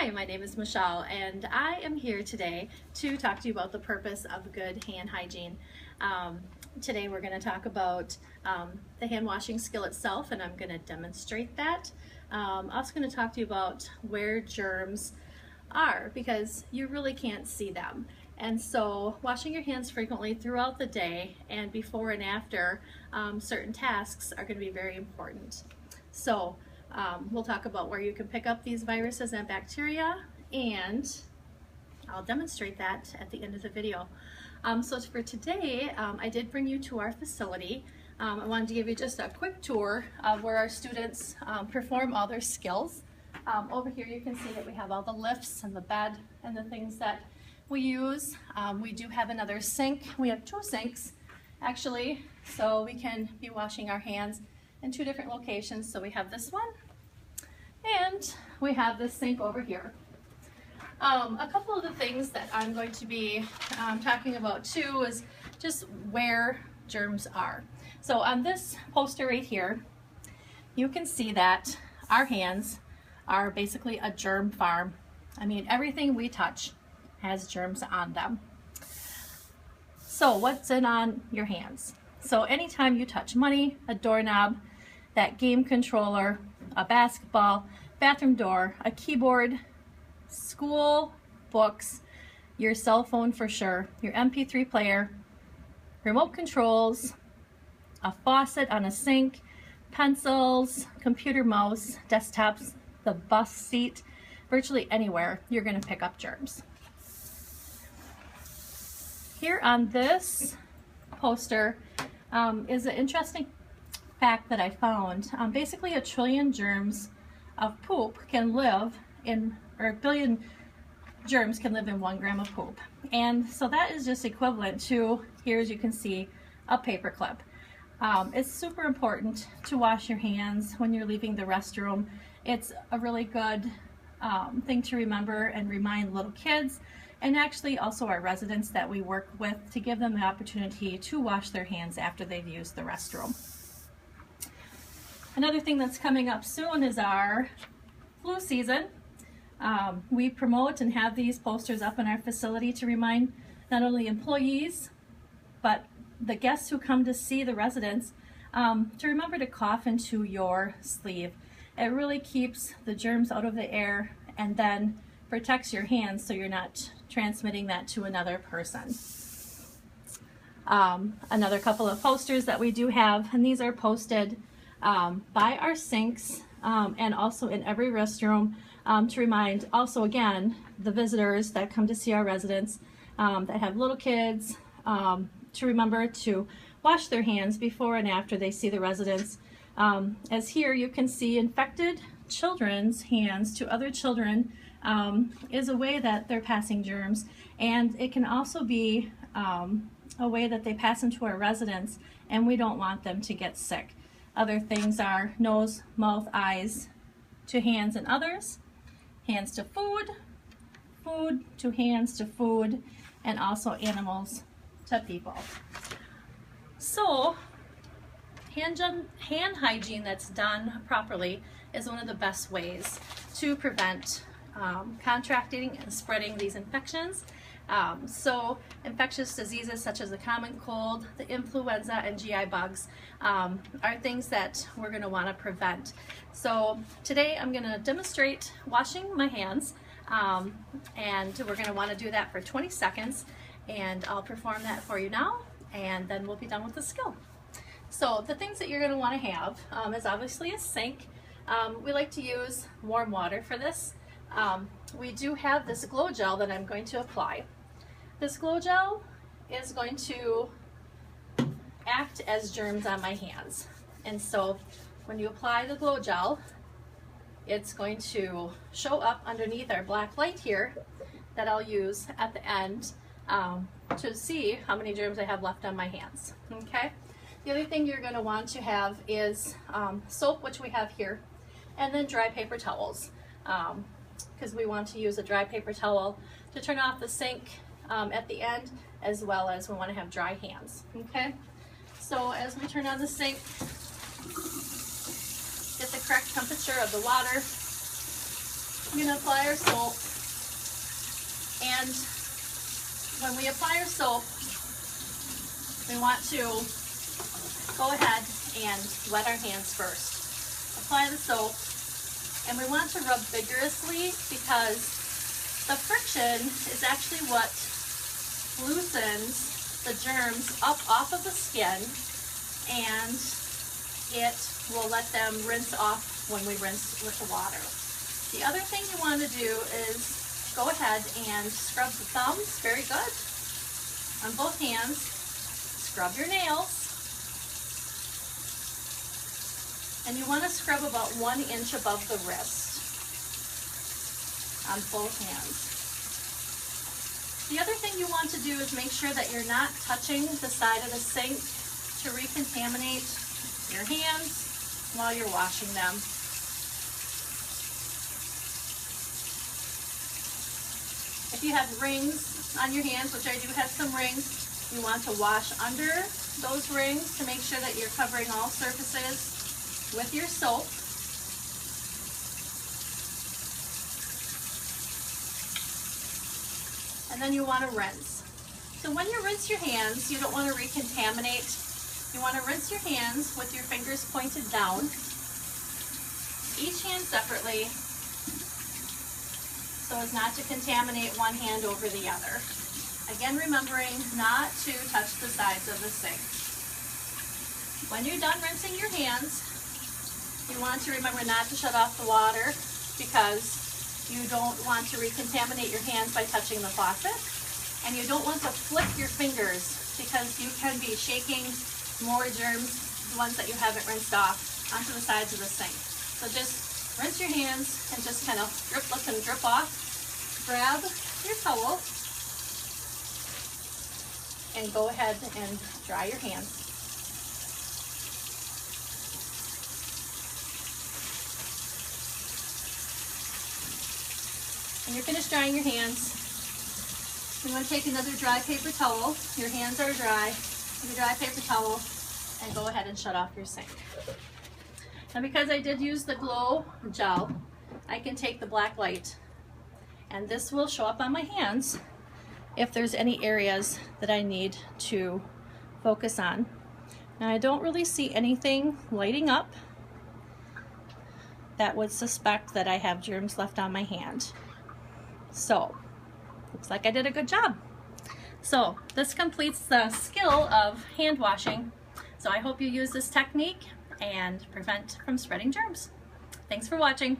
Hi, my name is Michelle, and I am here today to talk to you about the purpose of good hand hygiene. Today we're going to talk about the hand washing skill itself, and I'm going to demonstrate that. I'm also going to talk to you about where germs are, because you really can't see them. And so washing your hands frequently throughout the day and before and after certain tasks are going to be very important. So we'll talk about where you can pick up these viruses and bacteria, and I'll demonstrate that at the end of the video. So for today, I did bring you to our facility. I wanted to give you just a quick tour of where our students perform all their skills. Over here you can see that we have all the lifts and the bed and the things that we use. We do have another sink. We have two sinks actually, so we can be washing our hands in two different locations. So we have this one and we have this sink over here. A couple of the things that I'm going to be talking about too is just where germs are. So on this poster right here, you can see that our hands are basically a germ farm. I mean, everything we touch has germs on them. So what's on your hands? So anytime you touch money, a doorknob, that game controller, a basketball, bathroom door, a keyboard, school, books, your cell phone for sure, your MP3 player, remote controls, a faucet on a sink, pencils, computer mouse, desktops, the bus seat, virtually anywhere you're going to pick up germs. Here on this poster is an interesting fact that I found. Basically, 1 trillion germs of poop can live in, or 1 billion germs can live in 1 gram of poop. And so that is just equivalent to, here as you can see, a paper clip. It's super important to wash your hands when you're leaving the restroom. It's a really good thing to remember and remind little kids, and actually also our residents that we work with, to give them the opportunity to wash their hands after they've used the restroom. Another thing that's coming up soon is our flu season. We promote and have these posters up in our facility to remind not only employees, but the guests who come to see the residents to remember to cough into your sleeve. It really keeps the germs out of the air and then protects your hands so you're not transmitting that to another person. Another couple of posters that we do have, and these are posted by our sinks and also in every restroom to remind also again the visitors that come to see our residents that have little kids to remember to wash their hands before and after they see the residents. As here you can see, infected children's hands to other children is a way that they're passing germs, and it can also be a way that they pass them to our residents, and we don't want them to get sick. Other things are nose, mouth, eyes to hands and others, hands to food, food to hands to food, and also animals to people. So hand hygiene that's done properly is one of the best ways to prevent contracting and spreading these infections. So infectious diseases such as the common cold, the influenza, and GI bugs are things that we're going to want to prevent. So today I'm going to demonstrate washing my hands, and we're going to want to do that for 20 seconds, and I'll perform that for you now, and then we'll be done with the skill. So the things that you're going to want to have is obviously a sink. We like to use warm water for this. We do have this glow gel that I'm going to apply. This glow gel is going to act as germs on my hands. And so when you apply the glow gel, it's going to show up underneath our black light here that I'll use at the end to see how many germs I have left on my hands. Okay. The other thing you're going to want to have is soap, which we have here, and then dry paper towels, because we want to use a dry paper towel to turn off the sink at the end, as well as we want to have dry hands. Okay, so as we turn on the sink, get the correct temperature of the water, I'm going to apply our soap, and when we apply our soap, we want to go ahead and wet our hands first. Apply the soap, and we want to rub vigorously because the friction is actually what loosens the germs up off of the skin, and it will let them rinse off when we rinse with the water. The other thing you want to do is go ahead and scrub the thumbs very good on both hands. Scrub your nails. And you want to scrub about 1 inch above the wrist on both hands. The other thing you want to do is make sure that you're not touching the side of the sink to recontaminate your hands while you're washing them. If you have rings on your hands, which I do have some rings, you want to wash under those rings to make sure that you're covering all surfaces with your soap. And then you want to rinse. So when you rinse your hands, you don't want to recontaminate. You want to rinse your hands with your fingers pointed down, each hand separately, so as not to contaminate one hand over the other. Again, remembering not to touch the sides of the sink. When you're done rinsing your hands, you want to remember not to shut off the water because you don't want to recontaminate your hands by touching the faucet, and you don't want to flick your fingers because you can be shaking more germs, the ones that you haven't rinsed off, onto the sides of the sink. So just rinse your hands and just kind of let them drip off. Grab your towel and go ahead and dry your hands. When you're finished drying your hands, you want to take another dry paper towel. Your hands are dry. Take a dry paper towel and go ahead and shut off your sink. Now, because I did use the glow gel, I can take the black light, and this will show up on my hands if there's any areas that I need to focus on. Now, I don't really see anything lighting up that would suspect that I have germs left on my hand. So, looks like I did a good job. So, this completes the skill of hand washing. So I hope you use this technique and prevent from spreading germs. Thanks for watching.